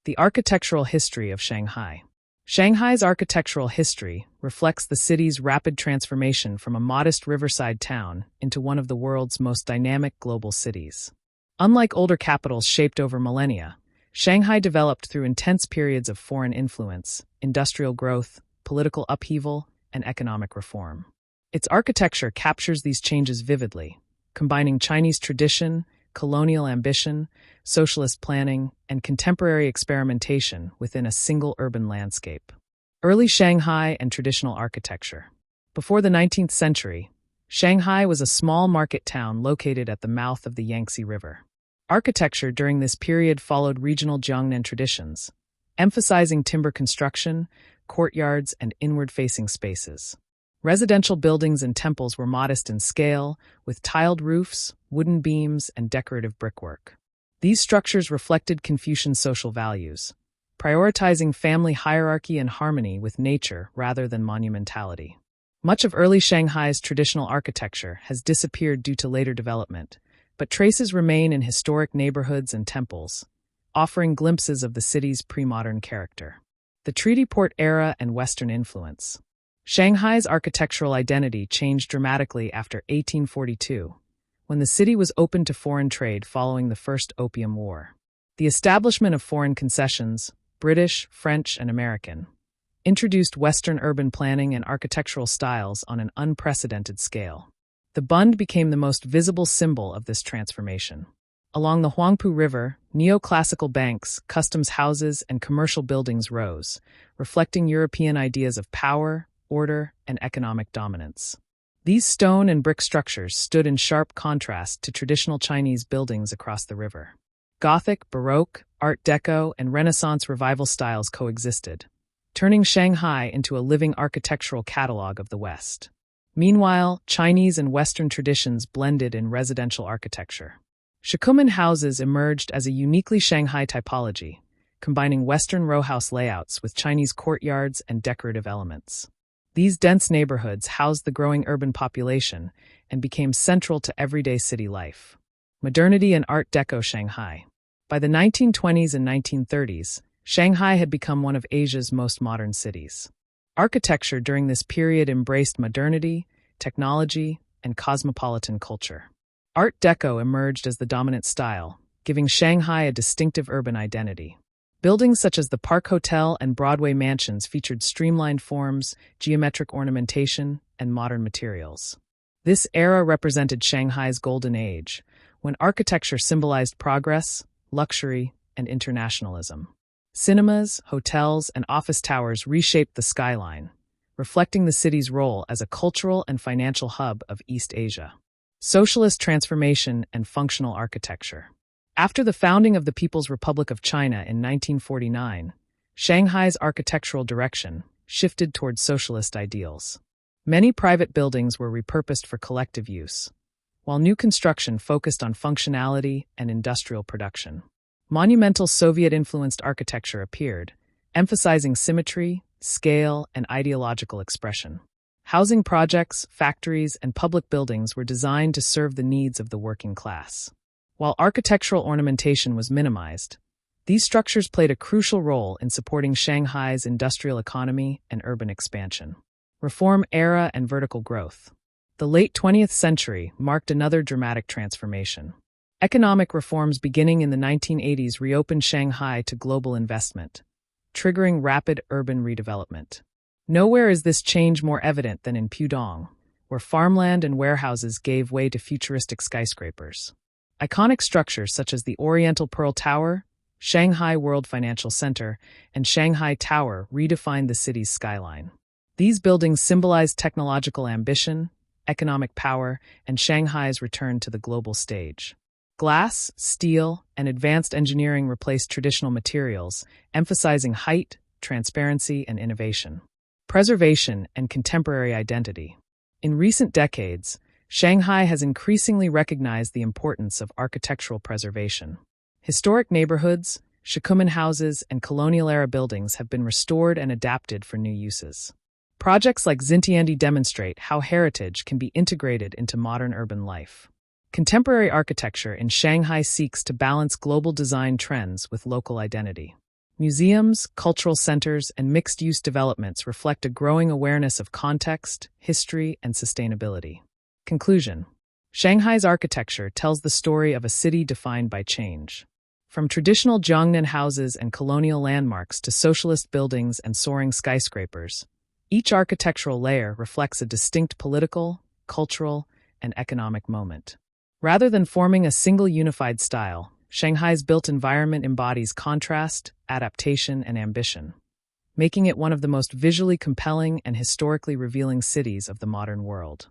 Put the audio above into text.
The architectural history of Shanghai. Shanghai's architectural history reflects the city's rapid transformation from a modest riverside town into one of the world's most dynamic global cities. Unlike older capitals shaped over millennia, Shanghai developed through intense periods of foreign influence, industrial growth, political upheaval, and economic reform. Its architecture captures these changes vividly, combining Chinese tradition, colonial ambition, socialist planning, and contemporary experimentation within a single urban landscape. Early Shanghai and traditional architecture. Before the 19th century, Shanghai was a small market town located at the mouth of the Yangtze River. Architecture during this period followed regional Jiangnan traditions, emphasizing timber construction, courtyards, and inward-facing spaces. Residential buildings and temples were modest in scale, with tiled roofs, wooden beams, and decorative brickwork. These structures reflected Confucian social values, prioritizing family hierarchy and harmony with nature rather than monumentality. Much of early Shanghai's traditional architecture has disappeared due to later development, but traces remain in historic neighborhoods and temples, offering glimpses of the city's pre-modern character. The Treaty Port era and Western influence. Shanghai's architectural identity changed dramatically after 1842, when the city was opened to foreign trade following the First Opium War. The establishment of foreign concessions, British, French, and American, introduced Western urban planning and architectural styles on an unprecedented scale. The Bund became the most visible symbol of this transformation. Along the Huangpu River, neoclassical banks, customs houses, and commercial buildings rose, reflecting European ideas of power, order, and economic dominance. These stone and brick structures stood in sharp contrast to traditional Chinese buildings across the river. Gothic, Baroque, Art Deco, and Renaissance Revival styles coexisted, turning Shanghai into a living architectural catalog of the West. Meanwhile, Chinese and Western traditions blended in residential architecture. Shikumen houses emerged as a uniquely Shanghai typology, combining Western row house layouts with Chinese courtyards and decorative elements. These dense neighborhoods housed the growing urban population and became central to everyday city life. Modernity and Art Deco Shanghai. By the 1920s and 1930s, Shanghai had become one of Asia's most modern cities. Architecture during this period embraced modernity, technology, and cosmopolitan culture. Art Deco emerged as the dominant style, giving Shanghai a distinctive urban identity. Buildings such as the Park Hotel and Broadway mansions featured streamlined forms, geometric ornamentation, and modern materials. This era represented Shanghai's golden age, when architecture symbolized progress, luxury, and internationalism. Cinemas, hotels, and office towers reshaped the skyline, reflecting the city's role as a cultural and financial hub of East Asia. Socialist transformation and functional architecture. After the founding of the People's Republic of China in 1949, Shanghai's architectural direction shifted towards socialist ideals. Many private buildings were repurposed for collective use, while new construction focused on functionality and industrial production. Monumental Soviet-influenced architecture appeared, emphasizing symmetry, scale, and ideological expression. Housing projects, factories, and public buildings were designed to serve the needs of the working class. While architectural ornamentation was minimized, these structures played a crucial role in supporting Shanghai's industrial economy and urban expansion. Reform era and vertical growth. The late 20th century marked another dramatic transformation. Economic reforms beginning in the 1980s reopened Shanghai to global investment, triggering rapid urban redevelopment. Nowhere is this change more evident than in Pudong, where farmland and warehouses gave way to futuristic skyscrapers. Iconic structures such as the Oriental Pearl Tower, Shanghai World Financial Center, and Shanghai Tower redefined the city's skyline. These buildings symbolized technological ambition, economic power, and Shanghai's return to the global stage. Glass, steel, and advanced engineering replaced traditional materials, emphasizing height, transparency, and innovation. Preservation and contemporary identity. In recent decades, Shanghai has increasingly recognized the importance of architectural preservation. Historic neighborhoods, Shikumen houses, and colonial-era buildings have been restored and adapted for new uses. Projects like Xintiandi demonstrate how heritage can be integrated into modern urban life. Contemporary architecture in Shanghai seeks to balance global design trends with local identity. Museums, cultural centers, and mixed-use developments reflect a growing awareness of context, history, and sustainability. Conclusion: Shanghai's architecture tells the story of a city defined by change. From traditional Jiangnan houses and colonial landmarks to socialist buildings and soaring skyscrapers, each architectural layer reflects a distinct political, cultural, and economic moment. Rather than forming a single unified style, Shanghai's built environment embodies contrast, adaptation, and ambition, making it one of the most visually compelling and historically revealing cities of the modern world.